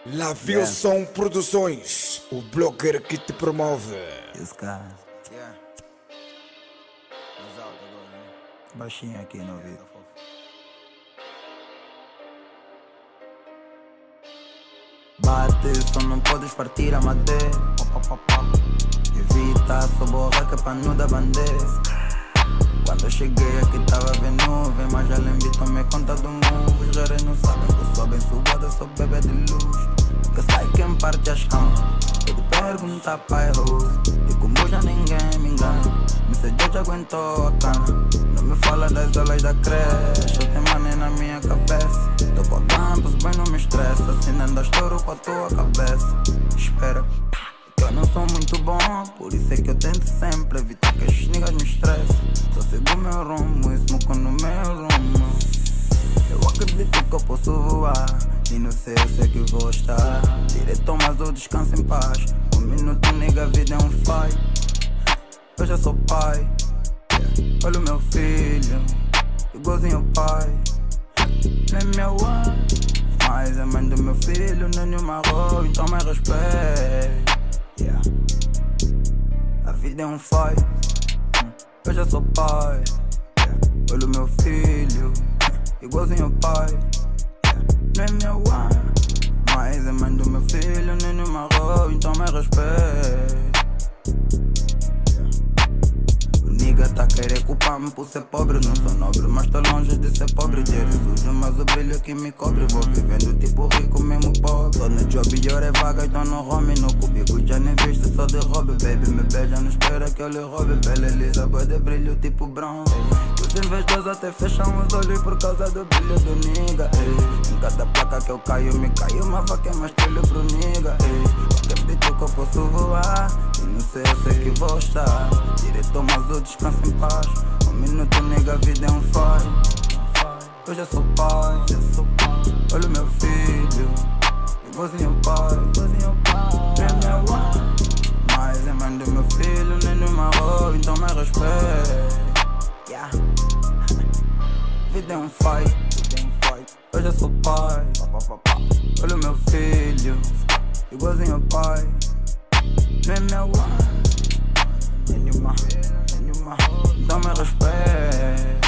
La Wilson Produções, o blogger que te promove. Esse cara. Baixinho aqui no ouvido. Bate, só não podes partir a madeira. Evita, só borra que é pra não dar bandeira. Quando eu cheguei aqui tava bem nuvem, mas já lembro, tomei conta do mundo. Os reis não sabem que eu sou abençoada, sou bebê de luz. Que sai quem parte as camas. Eu te pergunto pai Rose, e como já ninguém me engana. Me sei Deus já aguentou a cana. Não me fala das aulas da creche, eu tenho mané na minha cabeça. Tô com a campus, bem não me estressa. Assinando a estouro com a tua cabeça. Espera, que eu não sou muito bom, por isso é que eu tento sempre evitar que estes niggas me estressem. Só sigo o meu rumo, isso me no meu rumo. Eu acredito que eu posso voar, e não sei, eu sei que vou estar direito, mas eu descanso em paz. Um minuto, nega, a vida é um fight. Eu já sou pai, olha o meu filho, igualzinho ao pai. Nem meu mas é mãe do meu filho, nem nenhuma rua, então me respeito. A vida é um fight, eu já sou pai. Olha o meu filho, igualzinho ao pai. Nem meu mas é mãe do meu filho, nem nenhuma rua, então me respeito. Nigga tá querer culpar-me por ser pobre. Não sou nobre, mas tô longe de ser pobre. Dinheiro sujo, mas o brilho que me cobre. Vou vivendo tipo rico, mesmo pobre. Tô no job e hora é vaga, então não home. No cubico já nem visto, só de hobby. Baby me beija, não espera que eu lhe roube. Bela Elisa, boa de brilho tipo bronze. Os investidores até fecham os olhos por causa do brilho do nigga. Em cada placa que eu caio, me caiu uma vaca, mais trilho pro nigga. Acredito que eu posso voar, e não sei, eu sei que vou estar direito, mas eu descanso em paz. Um minuto, nega, a vida é um fight. Eu já sou pai, olha o meu filho, igualzinho ao pai. Nem meu mas é mãe do meu filho, nem nenhuma rua, então me respeito. Vida é um fight, eu já sou pai. Olha o meu filho, igualzinho ao pai. Nem meu nenhuma, então me respeito.